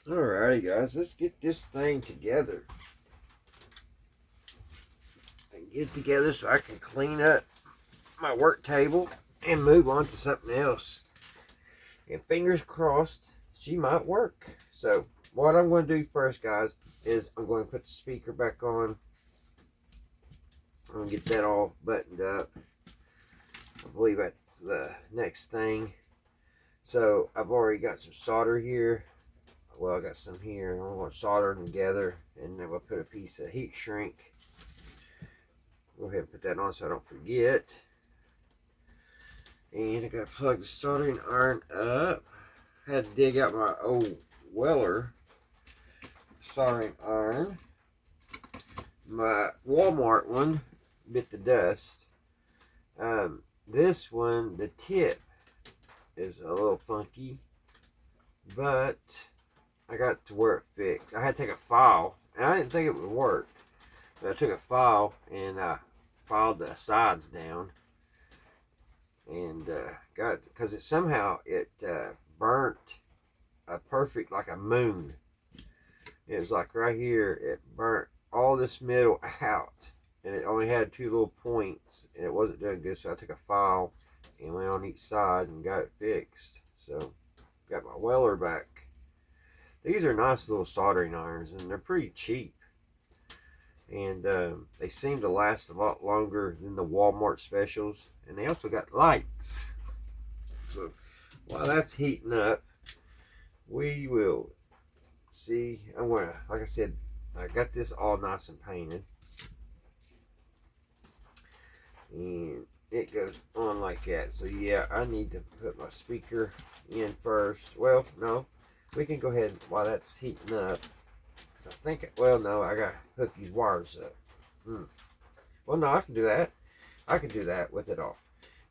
Alrighty, guys, let's get this thing together. And get it together so I can clean up my work table and move on to something else. And fingers crossed, she might work. So, what I'm going to do first, guys, is I'm going to put the speaker back on. I'm going to get that all buttoned up. I believe that's the next thing. So, I've already got some solder here. Well, I got some here. I'm going to solder them together, and then we'll put a piece of heat shrink. Go ahead and put that on so I don't forget. And I got to plug the soldering iron up. Had to dig out my old Weller soldering iron. My Walmart one bit the dust. This one, the tip is a little funky, but I got to where it fixed. I had to take a file, and I didn't think it would work. But I took a file and I filed the sides down, and got, because it somehow burnt a perfect, like a moon. It was like right here, it burnt all this middle out, and it only had 2 little points, and it wasn't doing good. So I took a file and went on each side and got it fixed. So got my Weller back. These are nice little soldering irons, and they're pretty cheap, and they seem to last a lot longer than the Walmart specials. And they also got lights. So while that's heating up, we will see. I'm gonna, like I said, I got this all nice and painted, and it goes on like that. So yeah, I need to put my speaker in first. Well, no, we can go ahead while that's heating up. I think, well, no, I gotta hook these wires up. Well, no, I can do that. I can do that with it all.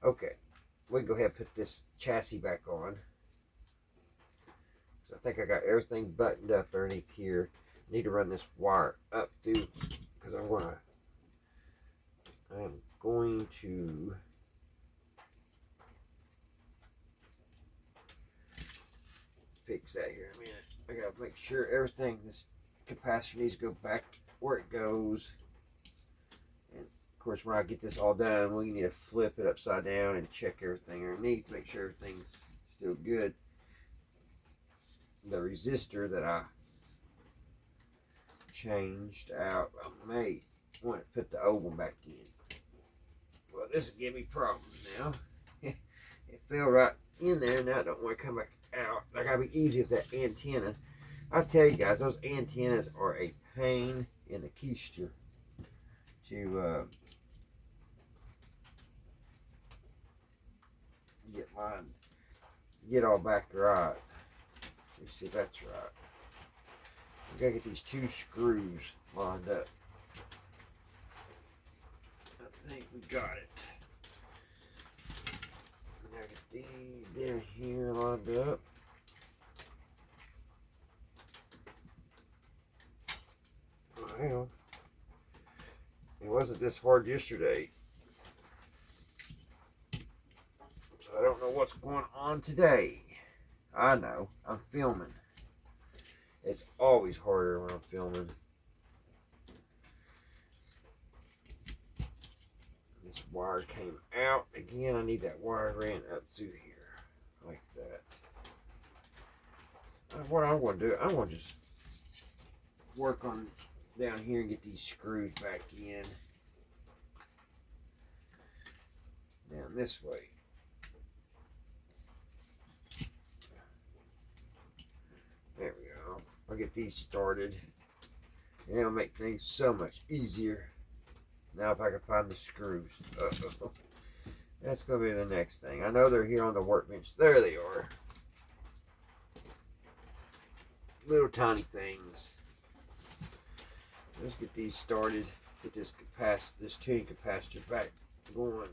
Okay, we can go ahead and put this chassis back on. So I think I got everything buttoned up underneath here. I need to run this wire up through, because I am going to fix that here in a minute. I gotta make sure everything, this capacitor needs to go back where it goes. And of course, when I get this all done, we need to flip it upside down and check everything underneath, make sure everything's still good. The resistor that I changed out, I may want to put the old one back in. Well, this will give me problems now. It fell right in there, now I don't want to come back out. That gotta be easy with that antenna. I tell you guys, those antennas are a pain in the keister to get all back right. Let's see if that's right. We gotta get these 2 screws lined up. I think we got it. Now get these down here lined up. Well, it wasn't this hard yesterday, so I don't know what's going on today. I know, I'm filming. It's always harder when I'm filming. This wire came out. Again, I need that wire ran up through here, like that. What I'm going to do, I'm going to just work on down here and get these screws back in. Down this way. There we go. I'll get these started, and it'll make things so much easier. Now if I can find the screws. That's going to be the next thing. I know they're here on the workbench. There they are. Little tiny things. Let's get these started. Get this tuning capacitor back going.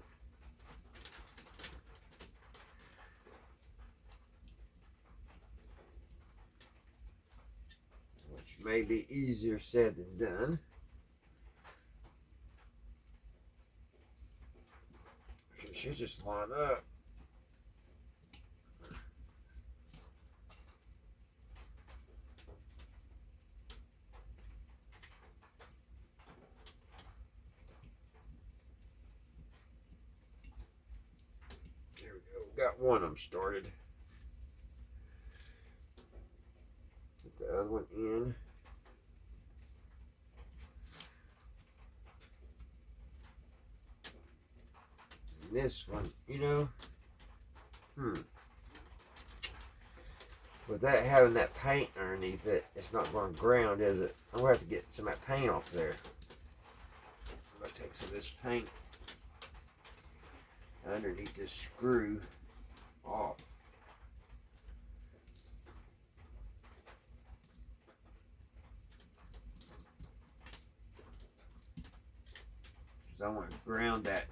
Which may be easier said than done. It should just line up. got one of them started. Put the other one in. And this one, you know, without having that paint underneath it, it's not going to ground, is it? I'm going to have to get some of that paint off there. I'm going to take some of this paint underneath this screw off. So I want to ground that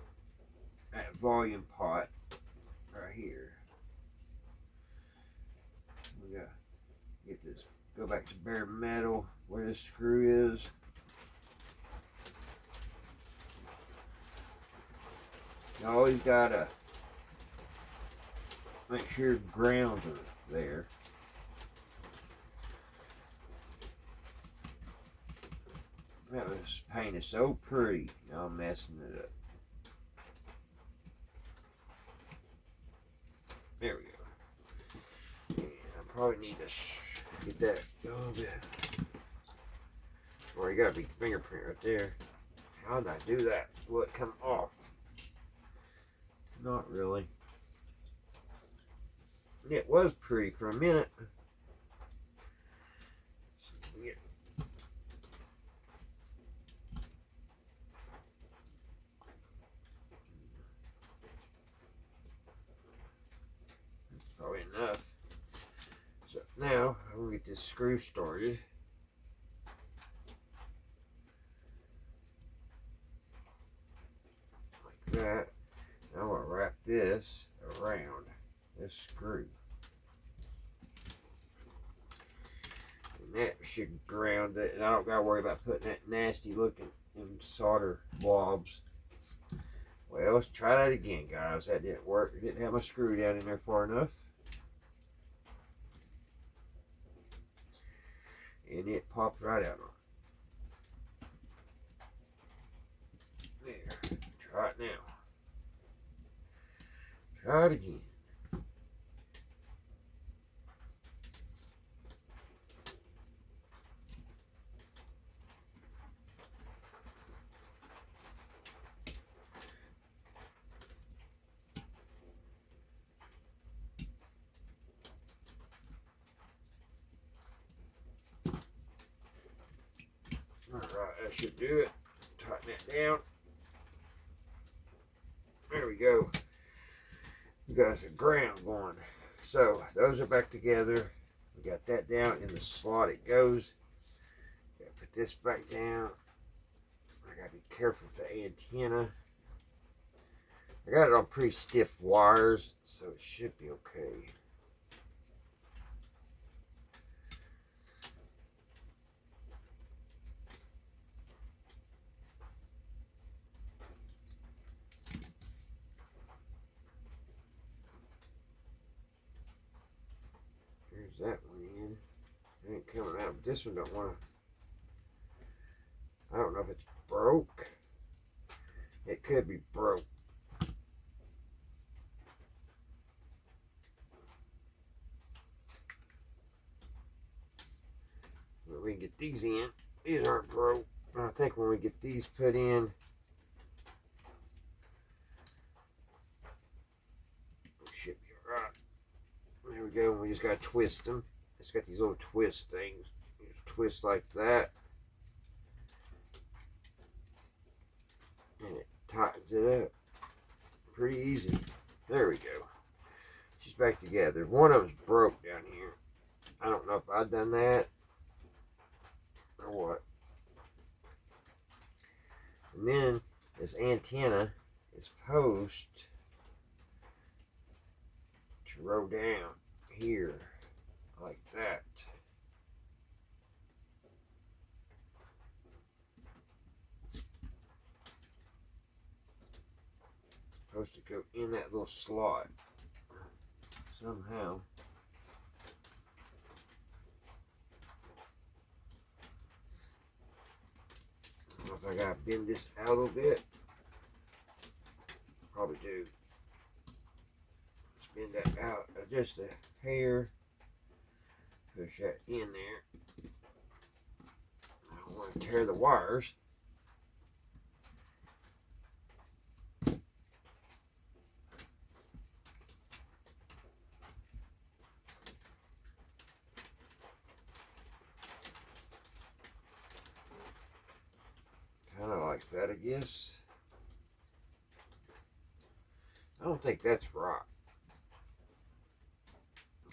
volume pot right here. We got to get this, go back to bare metal where this screw is. You always gotta make sure your grounds are there. This paint is so pretty. Now I'm messing it up. There we go. And I probably need to get that a little bit. Or you got a big fingerprint right there. How did I do that? Will it come off? Not really. It was pretty for a minute. Probably enough. So now I'm gonna get this screw started. Like that. Now I'm gonna wrap this around this screw. And that should ground it, and I don't gotta worry about putting that nasty looking solder blobs. Well, let's try that again, guys. That didn't work. I didn't have my screw down in there far enough. And it popped right out on it. There. Try it now. Try it again. Alright, that should do it. Tighten that down. There we go. We got some ground going. So those are back together. We got that down in the slot it goes. Gotta put this back down. I gotta be careful with the antenna. I got it on pretty stiff wires, so it should be okay. There's that one in. It ain't coming out. But this one don't want to. I don't know if it's broke. It could be broke. But we can get these in. These aren't broke. I think when we get these put in, it should be alright. There we go. We just gotta twist them. It's got these little twist things. You just twist like that, and it tightens it up. Pretty easy. There we go. She's back together. One of them's broke down here. I don't know if I've done that or what. And then this antenna is supposed to roll down here like that. Supposed to go in that little slot somehow. I don't know if I gotta bend this out a little bit. Probably do. Let's bend just a hair. Push that in there. I don't want to tear the wires. Kind of like that, I guess. I don't think that's right.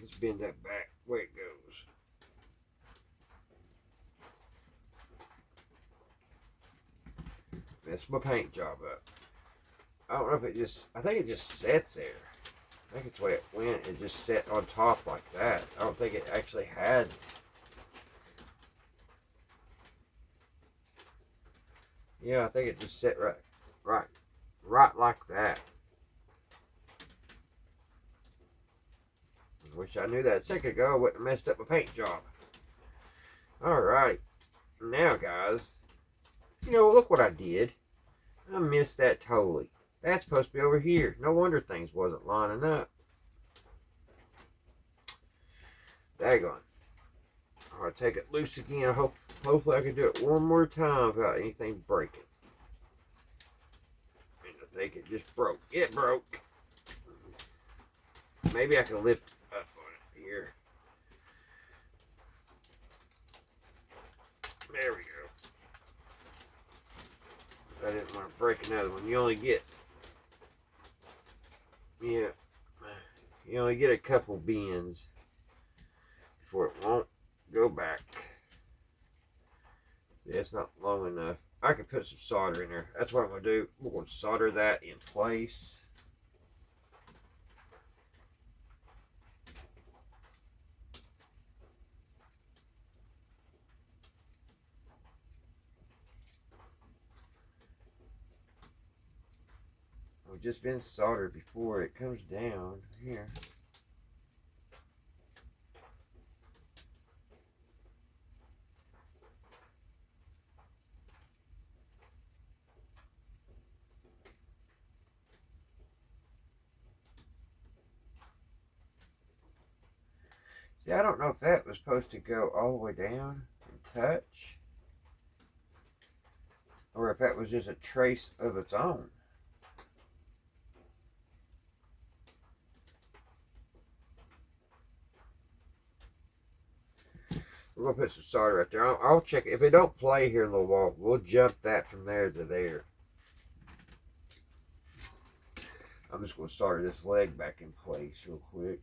Let's bend that back where it goes. That's my paint job up. I don't know if it just, I think it just sets there. I think it's the way it went. It just set on top like that. I don't think it actually had. Yeah, I think it just set right like that. Wish I knew that a second ago. I wouldn't have messed up my paint job. Alright. Now, guys. You know, look what I did. I missed that totally. That's supposed to be over here. No wonder things wasn't lining up. Daggone. I'll take it loose again. Hopefully I can do it one more time without anything breaking. And I think it just broke. It broke. Maybe I can lift up on it here. There we go. I didn't want to break another one. You only get, you only get a couple bends before it won't go back. Yeah, it's not long enough. I could put some solder in there. That's what I'm going to do. We're going to solder that in place. I've just been soldered before it comes down here. See, I don't know if that was supposed to go all the way down and touch, or if that was just a trace of its own. We're going to put some solder right there. I'll check it. If it don't play here in a little while, we'll jump that from there to there. I'm just going to solder this leg back in place real quick.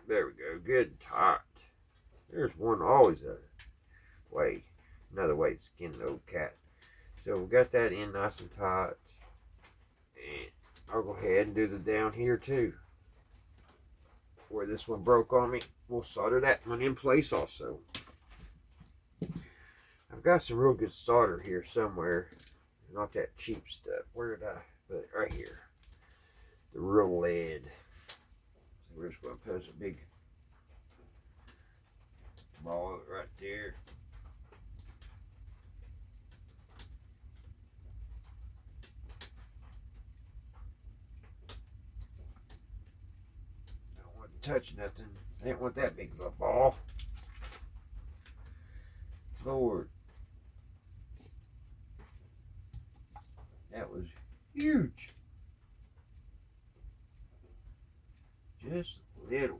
There we go. Good and tight. There's one always a way. Another way to skin the old cat. So we got that in nice and tight. And I'll go ahead and do the down here too. Where this one broke on me, we'll solder that one in place also. I've got some real good solder here somewhere. Not that cheap stuff. Where did I put it? Right here. The real lead. So we're just going to put a big ball right there. Don't want to touch nothing. I didn't want that big of a ball. Lord. That was huge. Just little.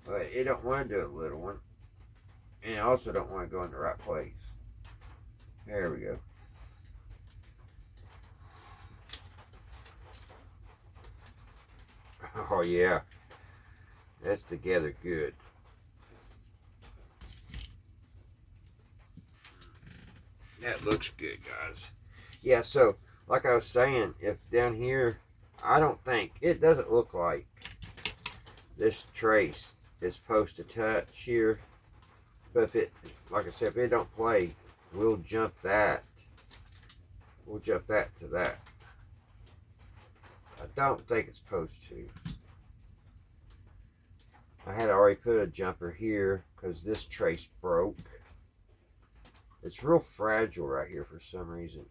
But it don't want to do a little one. And it also don't want to go in the right place. There we go. Oh yeah. That's together good. That looks good, guys. Yeah, so like I was saying, if down here, I don't think, it doesn't look like this trace is supposed to touch here. But if it, like I said, if it don't play, we'll jump that We'll jump that to that. I don't think it's supposed to. I had already put a jumper here because this trace broke. It's real fragile right here for some reason.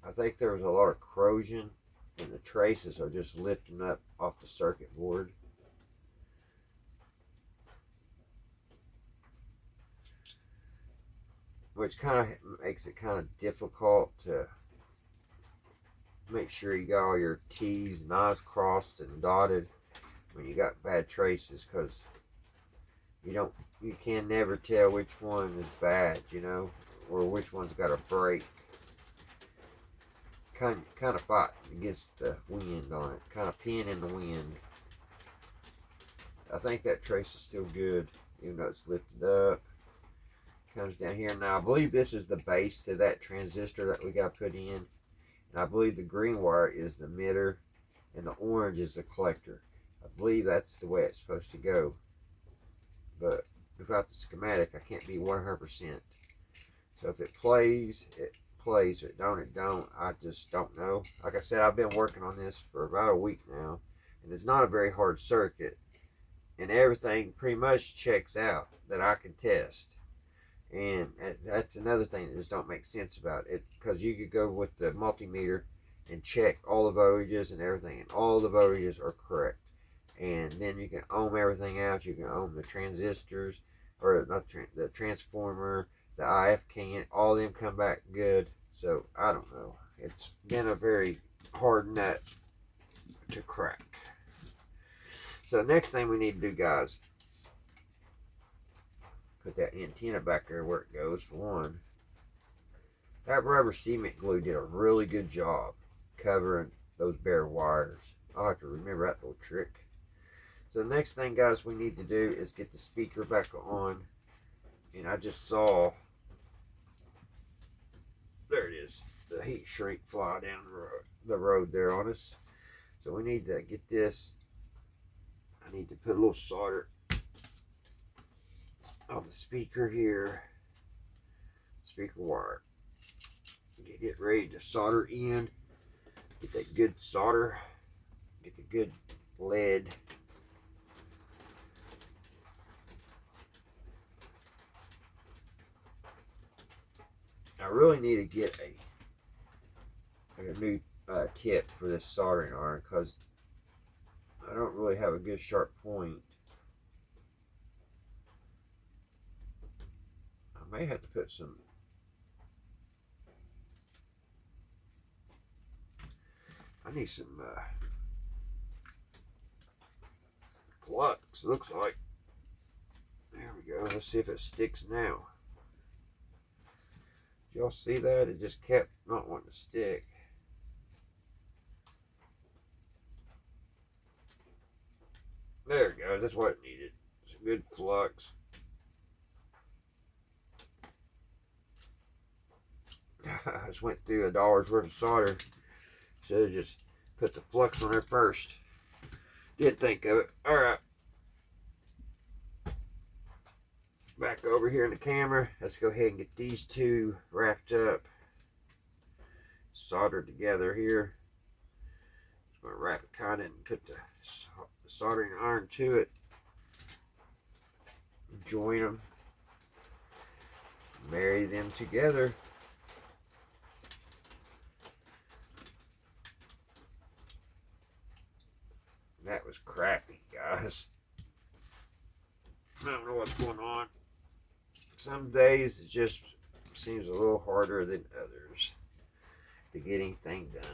I think there was a lot of corrosion and the traces are just lifting up off the circuit board. Which kind of makes it kind of difficult to make sure you got all your T's and I's crossed and dotted when you got bad traces, because you can never tell which one is bad, you know, or which one's got a break. Kind of fight against the wind on it, kind of pin in the wind. I think that trace is still good, even though it's lifted up. Comes down here. Now I believe this is the base to that transistor that we got put in. And I believe the green wire is the emitter and the orange is the collector. I believe that's the way it's supposed to go. But without the schematic, I can't be 100%. So if it plays, it plays. If it don't, it don't. I just don't know. Like I said, I've been working on this for about a week now. And it's not a very hard circuit. And everything pretty much checks out that I can test. And that's another thing that just don't make sense about it, because you could go with the multimeter and check all the voltages and everything, and all the voltages are correct. And then you can ohm everything out. You can ohm the transistors, or not the transformer, the IF can, all of them come back good. So I don't know. It's been a very hard nut to crack. So next thing we need to do, guys, put that antenna back there where it goes, for one. That rubber cement glue did a really good job covering those bare wires. I'll have to remember that little trick. So the next thing, guys, we need to do is get the speaker back on. And I just saw, there it is, the heat shrink fly down the road there on us. So we need to get this. I need to put a little solder on the speaker here, speaker wire. Get ready to solder in, get that good solder, get the good lead. I really need to get a new tip for this soldering iron, because I don't really have a good sharp point. I may have to put some, I need some flux, looks like. There we go. Let's see if it sticks now. Did y'all see that? It just kept not wanting to stick. There it goes. That's what it needed. Some good flux. I just went through $1 worth of solder. Should have just put the flux on there first. Did think of it. Alright. Back over here in the camera. Let's go ahead and get these two wrapped up. Soldered together here. Just going to wrap it kind of and put the soldering iron to it. Join them. Marry them together. That was crappy, guys. I don't know what's going on. Some days it just seems a little harder than others to get anything done.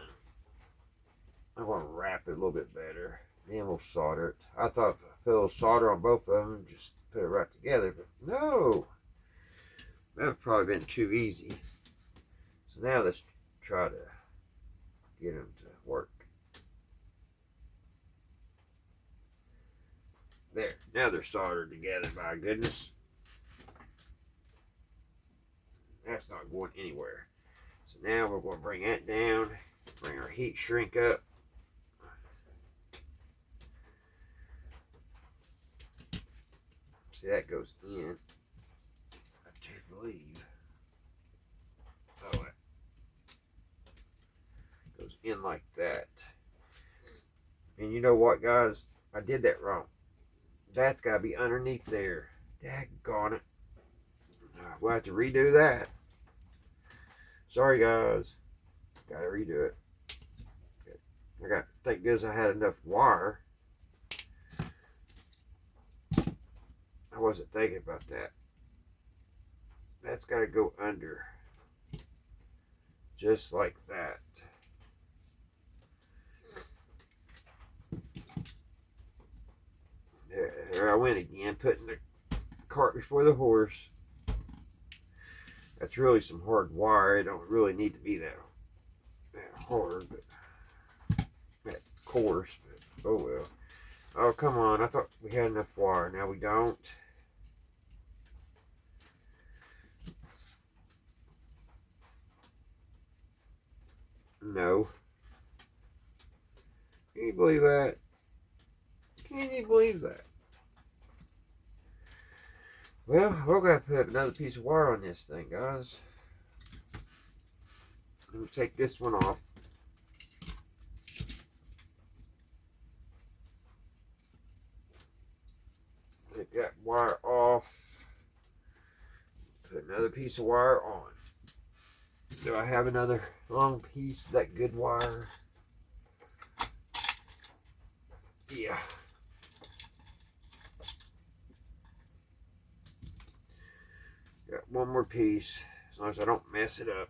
I'm going to wrap it a little bit better. Then we'll solder it. I thought if I put a little solder on both of them, just put it right together. But no. That would have probably been too easy. So now let's try to get them to work. There, now they're soldered together, my goodness. That's not going anywhere. So now we're going to bring that down, bring our heat shrink up. See, that goes in, I do believe. Oh, in like that. And you know what, guys? I did that wrong. That's got to be underneath there. Daggone it. We'll have to redo that. Sorry, guys. Got to redo it. Thank goodness I had enough wire. I wasn't thinking about that. That's got to go under. Just like that. There I went again, putting the cart before the horse. That's really some hard wire. It don't really need to be that hard, but that coarse. But oh well. Oh, come on. I thought we had enough wire. Now we don't. No. Can you believe that? Can you believe that? Well, we're going to put another piece of wire on this thing, guys. Let me take this one off. Take that wire off. Put another piece of wire on. Do I have another long piece of that good wire? Yeah. Got one more piece, as long as I don't mess it up.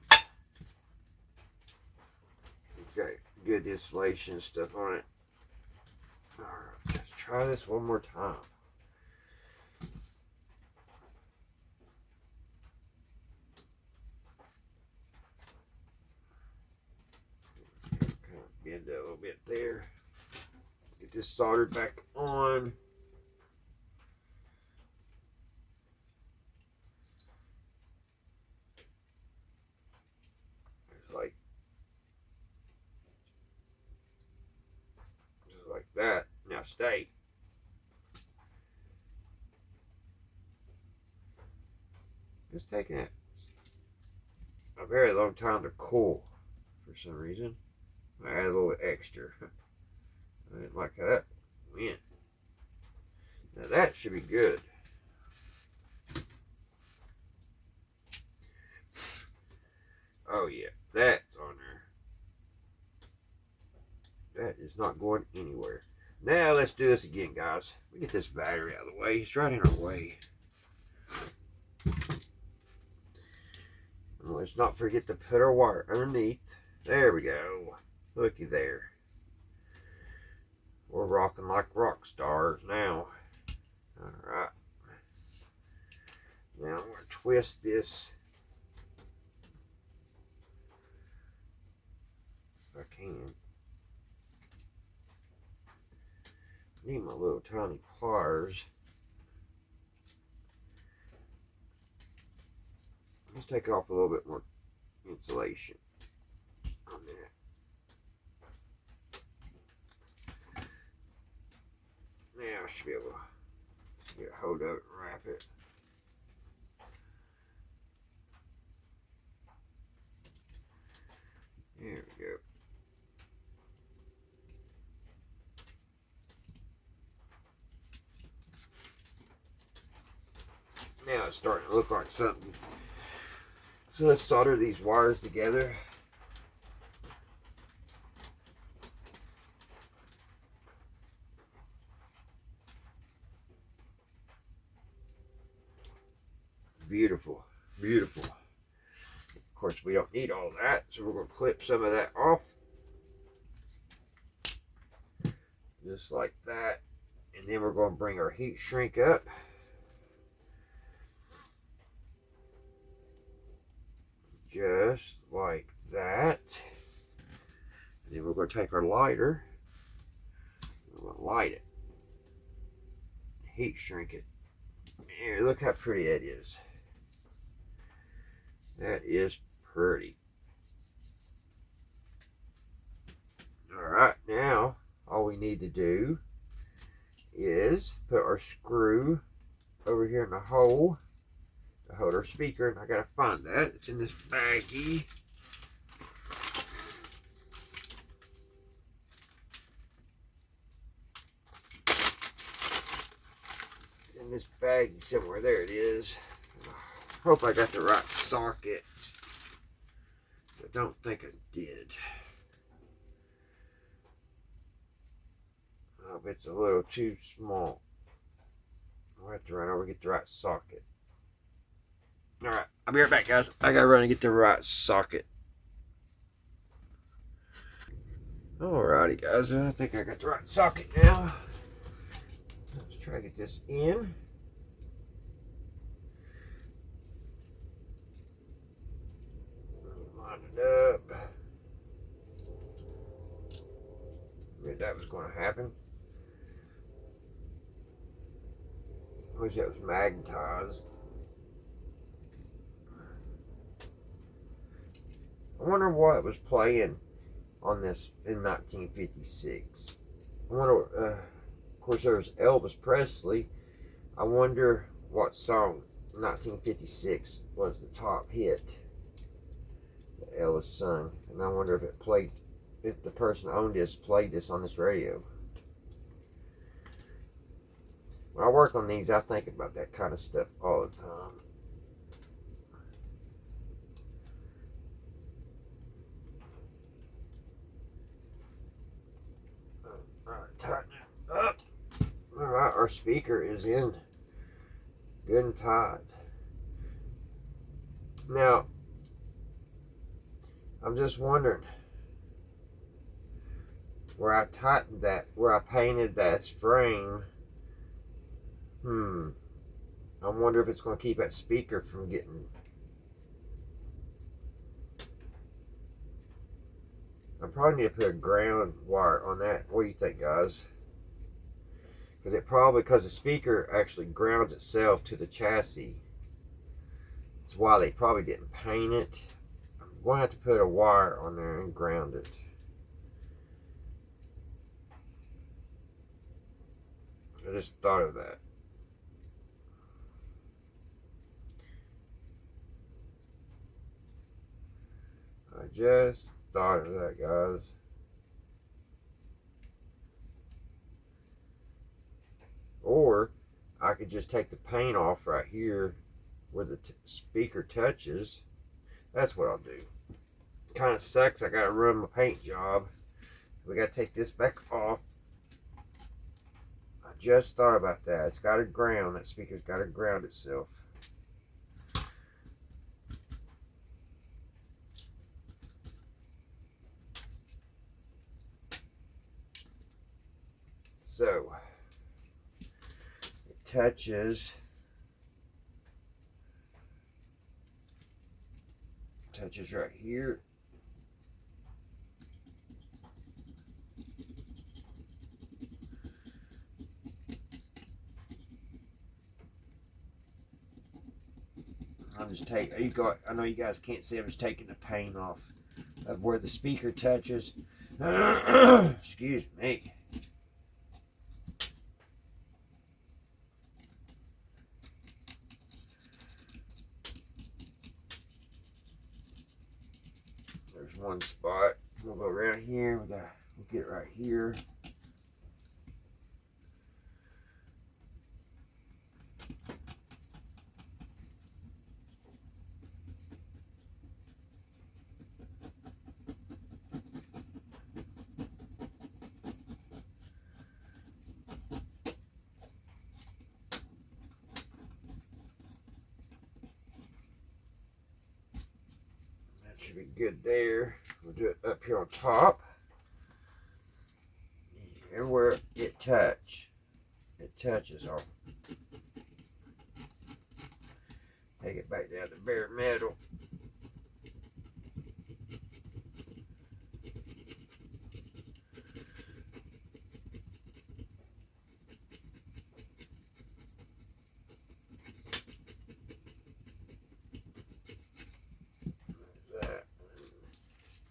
It's got good insulation stuff on it. Alright, let's try this one more time. Kind of bend it a little bit there. Get this soldered back on. Just like that. Now stay. It's taking it a very long time to cool for some reason. I add a little bit extra. I didn't like how that went. Now that should be good. Oh yeah, that's on there. That is not going anywhere. Now let's do this again, guys. We get this battery out of the way. It's right in our way. And let's not forget to put our wire underneath. There we go. Looky there. We're rocking like rock stars now. Alright. Now I'm going to twist this. If I can. Need my little tiny pliers. Let's take off a little bit more insulation on that. Now I should be able to get a hold of it and wrap it. There we go. Now it's starting to look like something. So let's solder these wires together. Beautiful, beautiful. Of course, we don't need all that, so we're going to clip some of that off. Just like that. And then we're going to bring our heat shrink up. Just like that. And then we're going to take our lighter. We're going to light it. Heat shrink it. Here, look how pretty that is. That is pretty. Alright, now all we need to do is put our screw over here in the hole to hold our speaker, and I gotta find that. It's in this baggie. in this bag somewhere. There it is. Hope I got the right socket. I don't think I did. Oh, it's a little too small. I'll have to run over and get the right socket. Alright, I'll be right back, guys. I gotta run and get the right socket. Alrighty, guys. I think I got the right socket now. Let's try to get this in. Line it up. I knew that was going to happen. I wish that was magnetized. I wonder what was playing on this in 1956. I wonder, of course, there was Elvis Presley. I wonder what song 1956 was the top hit that Elvis sung. And I wonder if it played, if the person who owned this played this on this radio. When I work on these, I think about that kind of stuff all the time. Alright, tighten it up. Alright, our speaker is in good and tight. Now, I'm just wondering where I tightened that, where I painted that frame. I wonder if it's going to keep that speaker from getting... I probably need to put a ground wire on that. What do you think, guys? Because the speaker actually grounds itself to the chassis. That's why they probably didn't paint it. I'm going to have to put a wire on there and ground it. I just thought of that. I just thought of that, guys. Or I could just take the paint off right here where the speaker touches. That's what I'll do. Kind of sucks. I gotta run my paint job. We gotta take this back off. I just thought about that. It's got to ground. That speaker's got to ground itself. So it touches right here. I'm just taking, I know you guys can't see, I'm just taking the paint off of where the speaker touches. Excuse me. There's one spot. We'll go around here. We'll get it right here. Should be good there. We'll do it up here on top. And where it touches off. Take it back down to bare metal.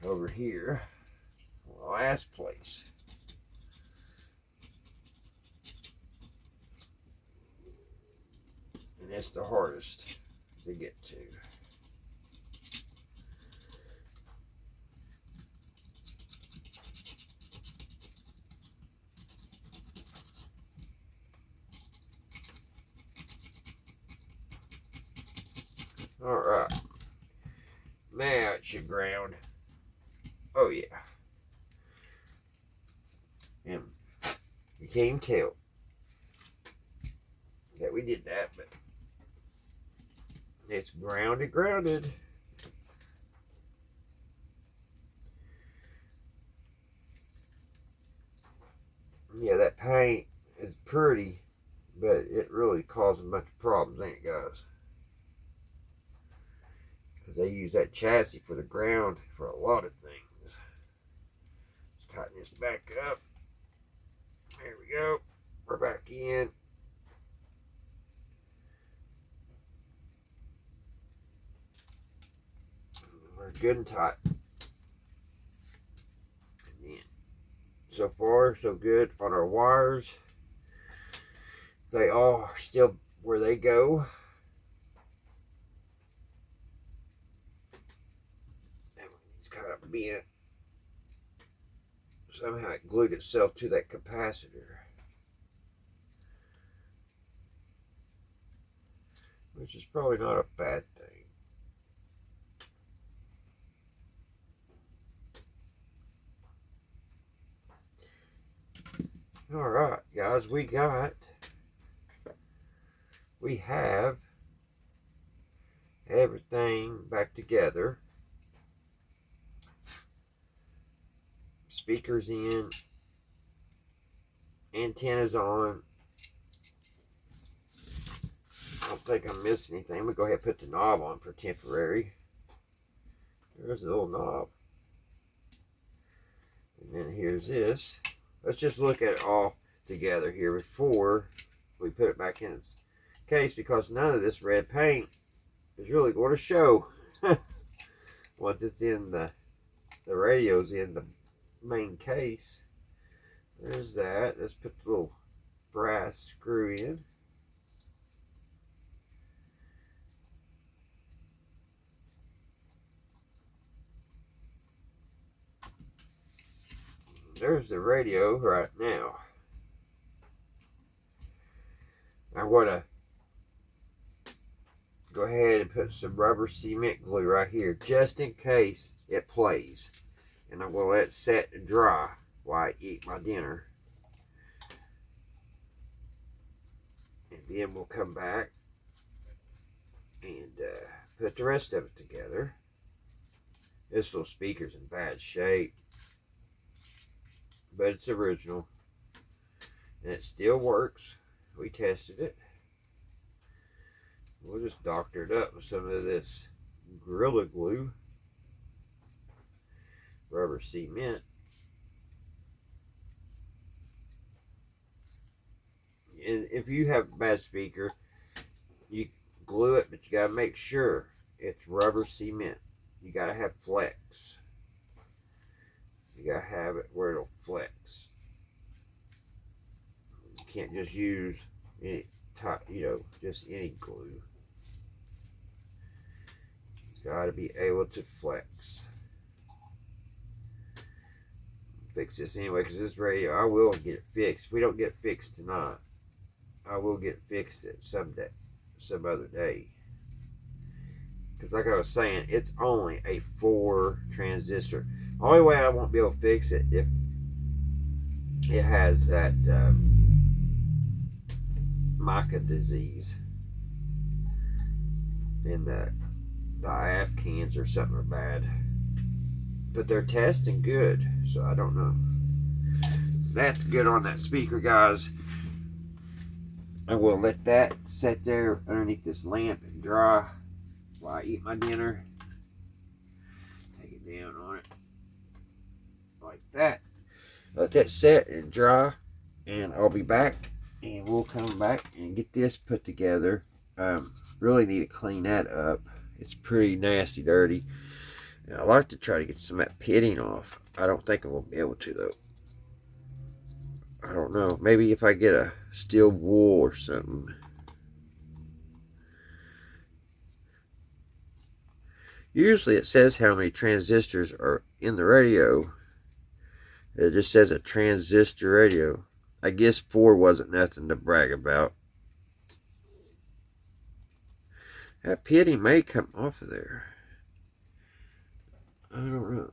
Over here, last place. And it's the hardest to get to. Alright. Now it should ground. Oh yeah. And you can't even tell that we did that, but it's grounded. Yeah, that paint is pretty, but it really caused a bunch of problems, ain't it, guys? Because they use that chassis for the ground for a lot of things. Let's tighten this back up. There we go. We're back in. We're good and tight. And then, so far, so good on our wires. They are still where they go. It's kind of bent. Somehow it glued itself to that capacitor, which is probably not a bad thing. All right, guys, we have everything back together. Speakers in, antennas on. I don't think I missed anything. I'm going to go ahead and put the knob on for temporary. There's the little knob. And then here's this. Let's just look at it all together here before we put it back in its case, because none of this red paint is really going to show once it's in the radio's in the main case. There's that. Let's put the little brass screw in. There's the radio right now. I want to go ahead and put some rubber cement glue right here just in case it plays. And I'm going to let it set and dry while I eat my dinner. And then we'll come back and put the rest of it together. This little speaker's in bad shape, but it's original. And it still works. We tested it. We'll just doctor it up with some of this Gorilla Glue. Rubber cement. And if you have a bad speaker, you glue it, but you gotta make sure it's rubber cement. You gotta have flex. You gotta have it where it'll flex. You can't just use any type, just any glue. It's gotta be able to flex. Fix this anyway, because this radio, I will get it fixed. If we don't get it fixed tonight, I will get it fixed at some other day. Because like I was saying, it's only a 4 transistor. The only way I won't be able to fix it if it has that mica disease and the IF cans or something are bad. But they're testing good, so I don't know. That's good on that speaker, guys. I will let that sit there underneath this lamp and dry while I eat my dinner. Take it down on it like that. Let that set and dry, and I'll be back, and we'll come back and get this put together. Really need to clean that up. It's pretty nasty, dirty. And I like to try to get some of that pitting off. I don't think I will be able to, though. I don't know. Maybe if I get a steel wool or something. Usually it says how many transistors are in the radio. It just says a transistor radio. I guess 4 wasn't nothing to brag about. That pitty may come off of there. I don't know.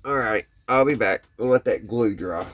Alright, I'll be back. We'll let that glue dry.